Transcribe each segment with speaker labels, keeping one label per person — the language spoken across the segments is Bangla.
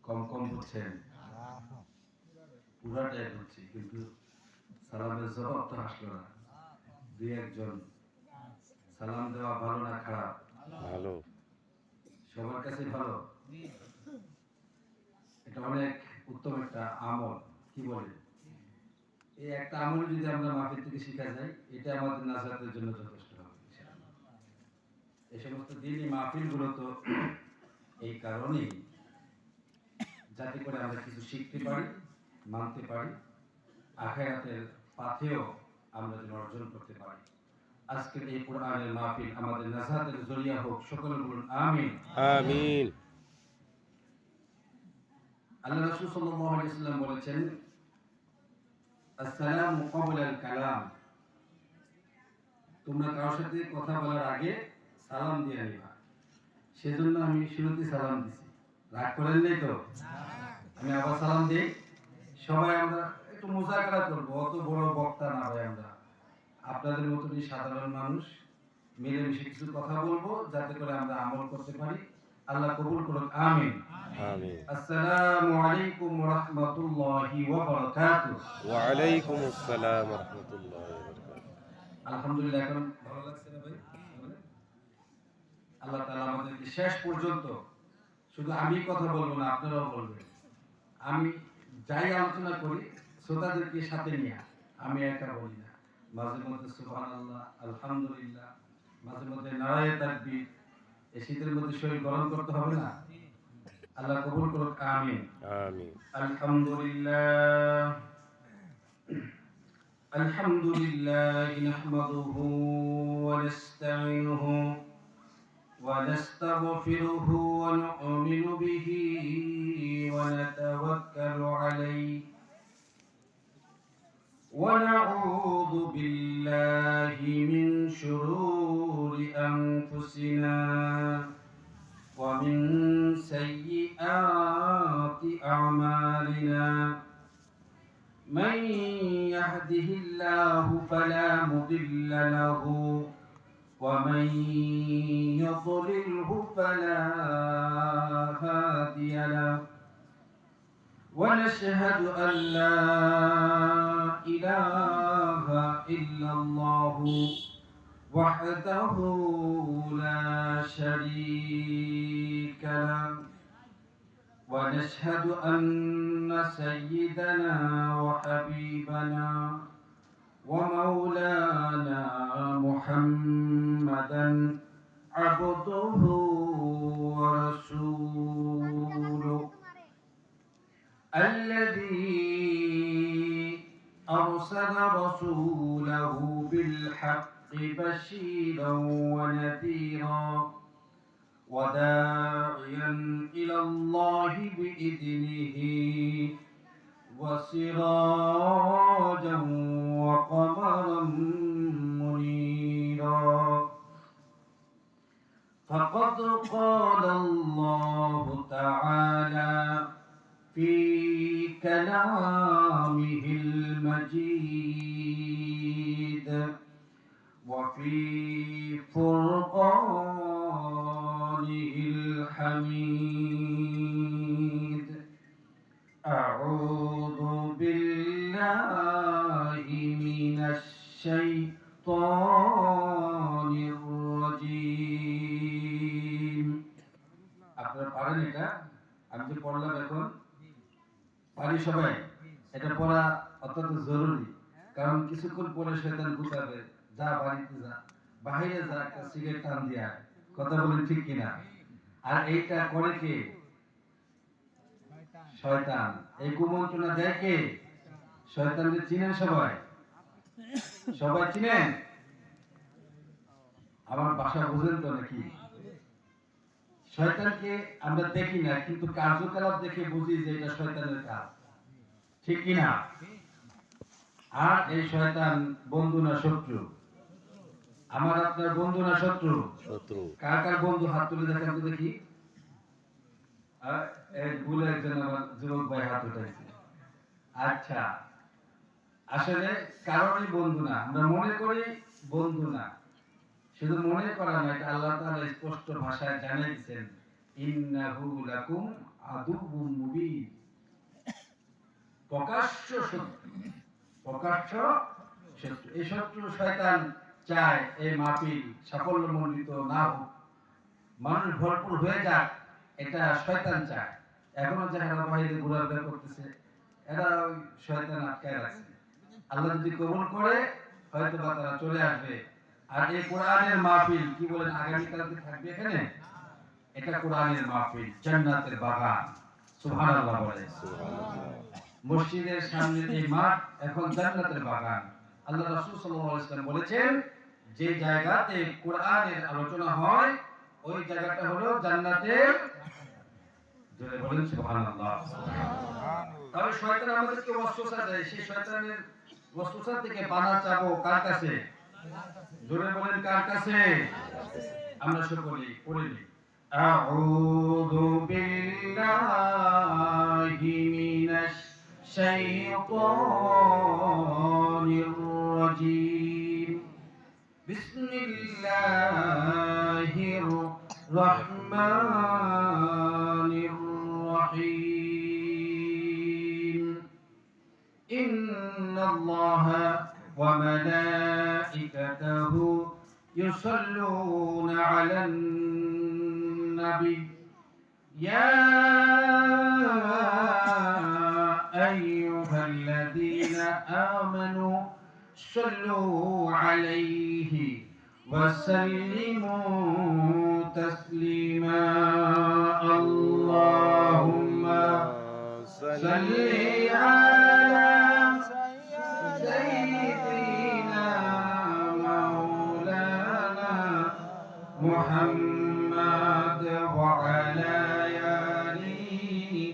Speaker 1: কম কম বুঝছেন, পুরাটাই বুঝছি, কিন্তু সালামের জবাব তো আসলো না। দুই একজন সালাম দেওয়া ভালো না খারাপ?
Speaker 2: ভালো।
Speaker 1: সবার কাছে ভালো। এটা অনেক উত্তম একটা আমল, কি বলে? এই একটা আমল যদি আমরা মাহফিল থেকে শিখা যাই, এটা আমাদের নাজাতের জন্য যথেষ্ট হবে ইনশাআল্লাহ। এই সমস্ত দিনই মাহফিলগুলো তো এই কারণেই, যাতে করে আমরা কিছু শিখতে পারি, মানতে পারি, আখিরাতের পাথেও আমরা যেন অর্জন করতে পারি। আজকের এই কোরআনের মাহফিল আমাদের নাজাতের জরিয়া হোক, সকলে বলুন আমিন।
Speaker 2: আমিন।
Speaker 1: আল্লাহ রাসূল সাল্লাল্লাহু আলাইহি ওয়াসাল্লাম বলেছেন, আসসালামু ক্বাবলাল কালাম, তোমরা কারোর সাথে কথা বলার আগে সালাম দিয়ে নিবা। সেজন্য আমি শুরুতে সালাম দিছি, রাগ করেন নাই তো? আমি আবার সালাম দিই। সবাই আমরা একটু মুজাকারা করবো, অত বড় বক্তা না ভাই, আমরা আপনাদের মতনই সাধারণ মানুষ, মিলেমিশে কিছু কথা বলবো যাতে করে আমরা আমল করতে পারি। আল্লাহ কবুল করুন, আমিন।
Speaker 2: আমিন।
Speaker 1: আসসালামু আলাইকুম ওয়া রাহমাতুল্লাহি ওয়া বারাকাতুহু।
Speaker 2: ওয়া আলাইকুম আসসালাম ওয়া রাহমাতুল্লাহি ওয়া বারাকাতুহু।
Speaker 1: আলহামদুলিল্লাহ, এখন ভালো লাগছে না ভাই? আল্লাহ তাআলা আমাদেরকে শেষ পর্যন্ত, শুধু আমি কথা বলবো না, আপনারাও বলবেন। আমি যাই আলোচনা করি শ্রোতাদেরকে সাথে নিয়ে, আমি একা বলি না। মাঝে মধ্যে সুবহানাল্লাহ, আলহামদুলিল্লাহ, মাঝে মধ্যে নারায়ে তাকবীর। এই শীতের মধ্যে শরীর গরম করতে হবে না। আল্লাহ কবুল করুক, আমিন।
Speaker 2: আমিন।
Speaker 1: আলহামদুলিল্লাহ, আলহামদুলিল্লাহ নাহমাদুহু ওয়া নাস্তাঈনুহু ونستغفره ونؤمن به ونتوكل عليه ونعوذ بالله من شرور أنفسنا ومن سيئات أعمالنا. من يهده الله فلا مضل له ومن يضلله فلا هادي له. ونشهد أن لا إله إلا الله وحده لا شريك له. ونشهد أن سيدنا وحبيبنا ومولانا محمدا عبده ورسوله الذي أرسل رسوله بالحق بشيرا ونذيرا وداعيا إلى الله بإذنه وسراجا وقمرا منيرا. فقد قال الله تعالى في كلامه المجيد وفي فرقانه الحميد. أعوذ بالله من الشيطان الرجيم. আপনারা পারেন এটা? আমি যে পড়লাম এখন, পারি সবাই? এটা পড়া অত্যন্ত জরুরি, কারণ কিছুক্ষণ পরে শয়তান গুতাবে, যা বাড়িতে যা, বাহিরে যা, একটা সিগারেট টান দিয়া। কথা বলেন ঠিক কিনা? আর এইটা করে কে? শয়তান। এই কুমন্ত্রণা দেয় কে? শয়তানকে চিনেন সবাই? সবাই চিনেন? আমার ভাষা বুঝেন তো নাকি? শয়তানকে আমরা দেখি না, কিন্তু কার্যকলাপ দেখে বুঝি যে এটা শয়তানের কাজ, ঠিক কিনা? আর এই শয়তান বন্ধু না শত্রু? আমার আপনার বন্ধু না শত্রু?
Speaker 2: শত্রু।
Speaker 1: কার কার বন্ধু হাত তুলে দেখেন তো দেখি। এই ভুলে একজন আমার যুবক ভাই হাত উঠাইছে। আচ্ছা, আসলে কারণই বন্ধু না, আমরা মনে করি বন্ধু না। শুধু মনে করা না, এটা আল্লাহ তাআলা স্পষ্ট ভাষায় জানিয়ে দিয়েছেন, ইন্নাহু লাকুম আদুউম মুবিন, প্রকাশ্য শত্রু, প্রকাশ্য শত্রু। এই শত্রু শয়তান চায় এই মাহফিল সাফল্যমণ্ডিত না হোক, মানুষ ভরপুর হয়ে যাক, এটা শয়তান চায়। এখনো যারা বাইরে ঘোরাফেরা করতেছে, এরা ওই শয়তান আটকায় রাখছে। আল্লাহ যদি কবুল করে হয়তো বা তারা চলে আসবে। আর এই কোরআনের মাহফিল কি বলেন আগামীকালকে থাকবে এখানে, এটা কোরআনের মাহফিল, জান্নাতের বাগান। সুবহানাল্লাহ বলে। মসজিদের সামনে এই মাঠ এখন জান্নাতের বাগান। আল্লাহ রাসূল সাল্লাল্লাহু আলাইহি ওয়াসাল্লাম বলেছেন, যে জায়গাতে কোরআনের আলোচনা হয় ওই জায়গাটা হলো জান্নাতের, জোরে বলেন সুবহানাল্লাহ। তবে শয়তান আমাদেরকে ওয়াসওয়াসা দেয়, সেই শয়তানের ওয়াসওয়াসা থেকে পানা চাবো কার কাছে? জোরে বলেন কার কাছে? আমরা সকলেই পড়ে নিই। আউযু বিল্লাহি মিনাশ শাইতানির রাজীম। বিসমিল্লাহির রাহমানির রাহিম। ইন্নাল্লাহা ওয়া মালাইকাতাহু ইউসাল্লুনা আলান নবী ইয়া আইয়ুহাল্লাযীনা আমানু সাল্লু আলাইহি ওয়া সাল্লিমু তাসলিমা। আল্লাহুম্মা সাল্লি আলা সাইয়্যিদিনা মাওলানা মুহাম্মাদ ওয়া আলা আলিহি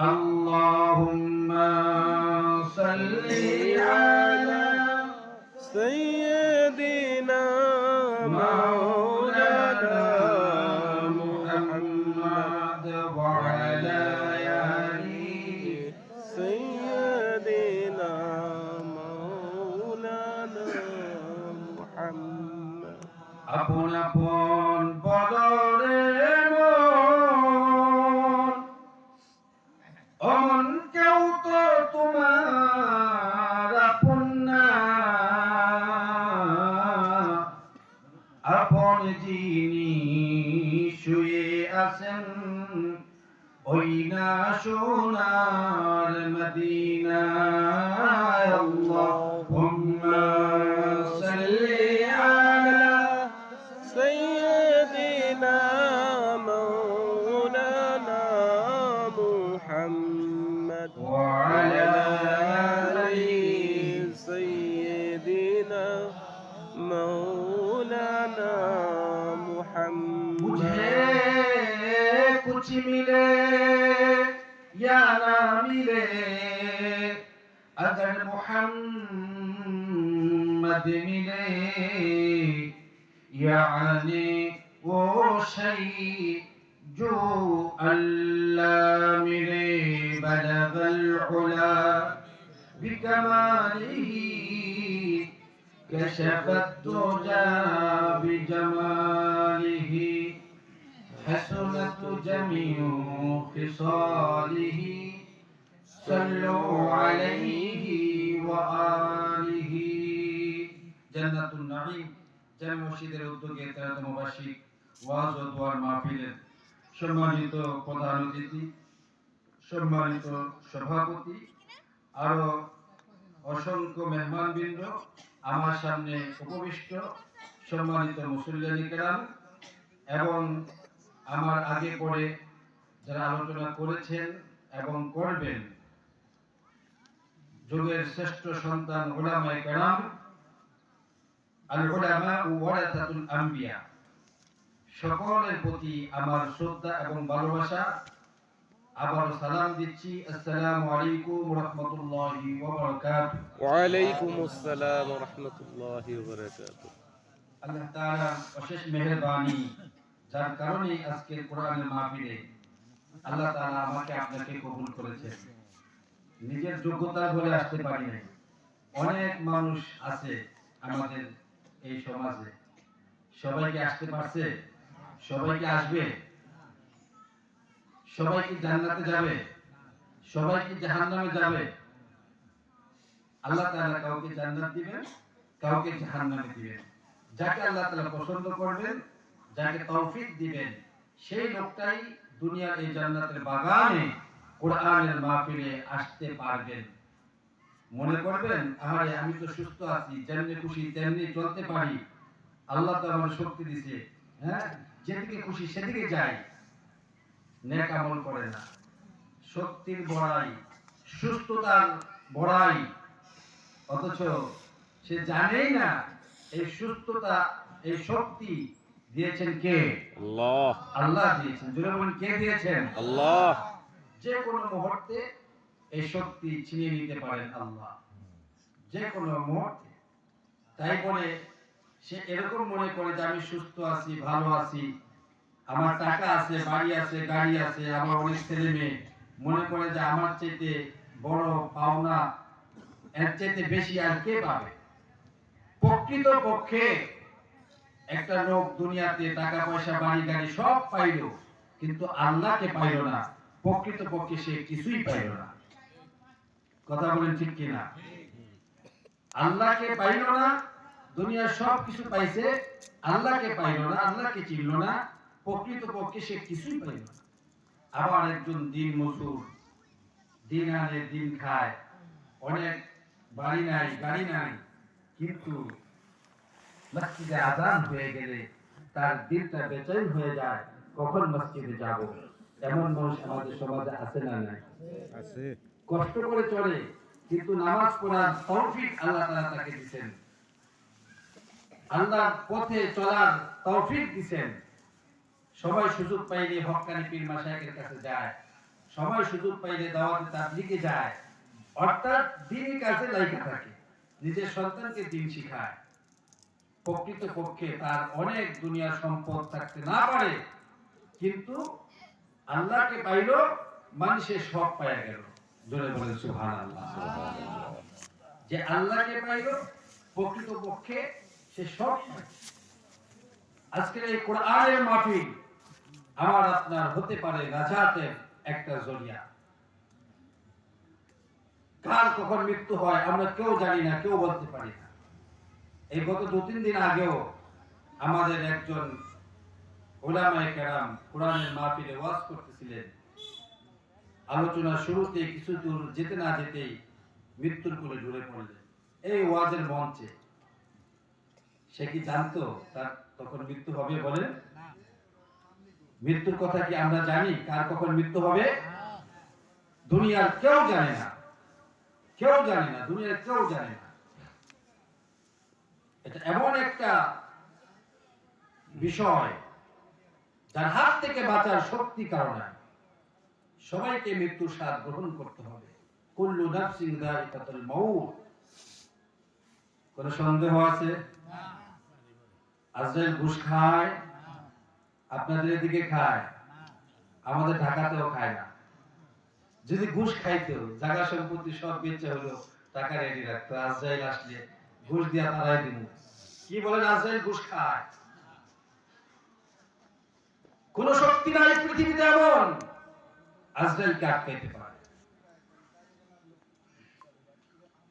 Speaker 1: আল্লাহুম্মা সাল্লি আলা
Speaker 2: سيدنا
Speaker 1: مولانا محمد وعلى آله
Speaker 2: سيدنا مولانا محمد
Speaker 1: আপন আপন বদরে মন, অমন কেউ তো তোমার আপন না। আপন যিনি শুয়ে আছেন ওই না সোনার মদিনায়। আল্লাহুম্মা সাল্লি আলা
Speaker 2: سيدنا مولانا محمد
Speaker 1: وعلى آله
Speaker 2: سيدنا مولانا محمد
Speaker 1: मुझे कुछ मिले या ना मिले, अगर मोहम्मद मिले, यानी वो शई जो अल्लाह मिले। बलगल उला बिकमालिही كشف الدجى بجماله، حسنت جميع خصاله، صلوا عليه وآله। জান্নাতুন নাঈম জামে মসজিদের উদ্যোগে 13তম বার্ষিক ওয়াজ ও দোয়ার মাহফিলের সম্মানিত প্রধান অতিথি, সম্মানিত সভাপতি, আরো অসংখ্য মেহমানবৃন্দ, আমার সামনে উপবিষ্ট সম্মানিত মুসল্লিয়ানি কেরাম এবং আমার আগে পরে যারা আলোচনা করেছেন এবং করবেন, যুগের শ্রেষ্ঠ সন্তান উলামায়ে কেরাম, আল উলামা ওয়ারাসাতুল আম্বিয়া, সকলের প্রতি আমার শ্রদ্ধা এবং ভালোবাসা। আবার সালাম দিচ্ছি, আসসালামু আলাইকুম ওয়া রাহমাতুল্লাহি ওয়া বারাকাতুহু।
Speaker 2: وعليكم السلام ورحمة الله وبركاته
Speaker 1: আল্লাহ তাআলা অশেষ মেহেরবানি, যার কারণে আজকে কোরআনের মাহফিলে আল্লাহ তাআলা আমাকে আপনাকে কবুল করেছেন। নিজের যোগ্যতা বলে আসতে পারি নাই। অনেক মানুষ আছে আমাদের এই সমাজে, সবাইকে আসতে পারছে? সবাইকে আসবে? সবাই কি জান্নাতে যাবে? সবাই কি জাহান্নামে যাবে? আল্লাহ তাআলা কাউকে জান্নাত দিবেন, কাউকে জাহান্নামে দিবেন। যাকে আল্লাহ তাআলা পছন্দ করবেন, যাকে তৌফিক দিবেন, সেই লোকটাই দুনিয়ার এই জান্নাতের বাগানে কোরআনের মাহফিলে আসতে পারবেন। মনে করবেন, আরে আমি তো সুস্থ আছি, যেমনি খুশি তেমনি চলতে পারি, আল্লাহ তো আমার শক্তি দিয়েছে, হ্যাঁ, যেদিকে খুশি সেদিকে যাই, নেক আমল করে না। শক্তির বড়াই, সুস্থতার বড়াই, অথচ সে জানেই না এই সুস্থতা, এই শক্তি দিয়েছেন কে?
Speaker 2: আল্লাহ।
Speaker 1: আল্লাহ দিয়েছেন। জোরে বলেন, কে দিয়েছেন?
Speaker 2: আল্লাহ।
Speaker 1: যে কোনো মুহূর্তে এই শক্তি ছিনিয়ে নিতে পারেন আল্লাহ, যে কোনো মুহূর্তে। তাই বলে সে এরকম মনে করে যে আমি সুস্থ আছি, ভালো আছি, আমার টাকা আছে, বাড়ি আছে, গাড়ি আছে, আমার অনেক ছেলে মেয়ে, মনে করে যে আমার চাইতে বড় পাওনা এর চাইতে বেশি আর কে পাবে? প্রকৃত পক্ষে একটা লোক দুনিয়াতে টাকা পয়সা বাড়ি গাড়ি সব পাইল, কিন্তু আল্লাহকে পাইল না। প্রকৃত পক্ষে সে কিছুই পাইল না। কথা বলেন ঠিক কিনা? আল্লাহকে পাইল না, দুনিয়ার সব কিছু পাইছে, আল্লাহকে পাইল না, আল্লাহকে চিনল না, প্রকৃত পক্ষে সে কিছুই পাইল না। আবার একজন দিন মজুর, দিন আনে দিন খায়, অনেক বাড়ি নাই গাড়ি নাই, কিন্তু মসজিদে আযান হয়ে গেলে তার দিলটা বেচৈন হয়ে যায়, কখন মসজিদে যাব। এমন মানুষ আমাদের সমাজে আছে না নাই?
Speaker 2: আছে।
Speaker 1: কষ্ট করে চলে, কিন্তু নামাজ পড়ার তৌফিক আল্লাহ তাআলা তাকে দিবেন, আল্লাহর পথে চলার তৌফিক দিবেন। সবাই সুযোগ পাইলে হক্কানি পীর মাশায়েখের কাছে যায়, সবাই সুযোগ পাইলে দাওয়াতে তাবলীগে যায়, অর্থাৎ দ্বীনি কাজে লাগা থাকে, নিজের সন্তানকে দ্বীন শিখায়। প্রকৃত পক্ষে তার অনেক দুনিয়ার সম্পদ থাকতে না পারে, কিন্তু আল্লাহকে পাইল, মানুষের সব পায়া গেল। জোরে বলেন সুবহানাল্লাহ। যে আল্লাহকে পাইল, প্রকৃত পক্ষে সে সব পায়। আজকের এই কোরআনের মাহফিল আমার আপনার হতে পারে নাজাতের একটা জরিয়া। কার কখন মৃত্যু হয় আমরা কেউ জানি না, কেউ বলতে পারি না। এই গত 2-3 দিন আগেও আমাদের একজন উলামায়ে কেরাম কোরআনের মাহফিলে ওয়াজ করতেছিলেন। আলোচনার শুরুতে কিছু দূর যেতে না যেতেই মৃত্যুর কোলে ঢলে পড়লেন এই ওয়াজের মঞ্চে। সে কি জানতো তার তখন মৃত্যু হবে? বলেন, মৃত্যুর কথা কি আমরা জানি? কার কখন মৃত্যু হবে দুনিয়ার কেউ জানে না, কেউ জানে না, দুনিয়ার কেউ জানে না। এটা এমন একটা বিষয় যার হাত থেকে বাঁচার শক্তি কারণে সবাইকে মৃত্যুর স্বাদ গ্রহণ করতে হবে। কুল্লু নাফসিন যায়িকাতুল মাউত। কোন সন্দেহ আছে? আজরাইল ঘুষ খায়? আপনাদের এদিকে খায়, আমাদের ঢাকাতেও খায় না। যদি ঘুষ খাইতো, জায়গা সম্পত্তি সব বেচে হলো, টাকা রেডি রাখতো, আজরাইল আসলে ঘুষ দিয়া তারাই দিন। কি বলেন, আজরাইল ঘুষ খায়? কোন শক্তি নাই পৃথিবীতে এমন আজরাইলকে আটকাইতে পারে।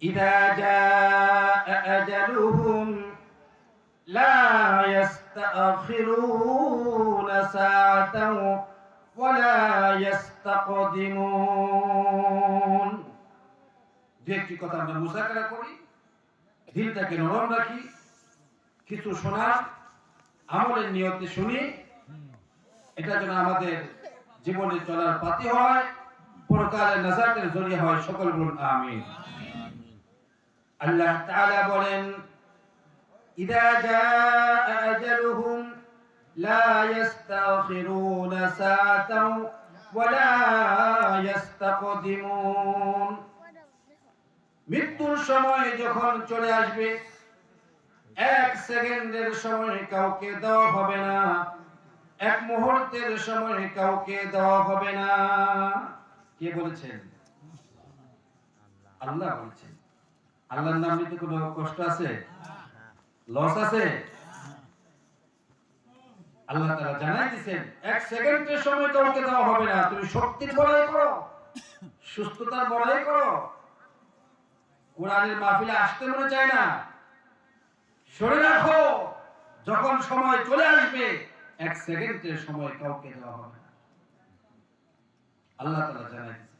Speaker 1: ইযা জাআ আজালুহুম লা ইস্তাখিরুনা সাআতাও ওয়া লা ইস্তাকদিমুন। যে একটি কথা আমরা মুযাকারা করি, দিলটাকে নরম রাখি, কিছু শোনার আমলের নিয়তে শুনি, এটা যেন আমাদের জীবনে চলার পাতি হয়, পরকালে নাজাতের জরিয়া হয়। সকল বলুন আমিন। আল্লাহ তাআলা বলেন, ইযা জাআ আজালুহুম লা ইস্তাখিরুনা সাআতাও ওয়া লা ইস্তাকদিমুন। মৃত্যুর সময় যখন চলে আসবে, 1 সেকেন্ডের সময় কাউকে দেওয়া হবে না, 1 মুহূর্তের সময় কাউকে দেওয়া হবে না। কে বলেছেন? আল্লাহ বলেছেন। আল্লাহর নাম নিতে কোনো কষ্ট আছে? লস আছে? আল্লাহ তাআলা জানাই দিয়েছেন 1 সেকেন্ডের সময় কাউকে দেওয়া হবে না। তুমি শক্তির বড়াই করো, সুস্থতার বড়াই করো। কোরআনের মাহফিলে আসতে মনে চায় না, সরে রাখো। যখন সময় চলে আসবে 1 সেকেন্ডের সময় কাউকে দেওয়া হবে না। আল্লাহ তাআলা জানাই দিয়েছেন।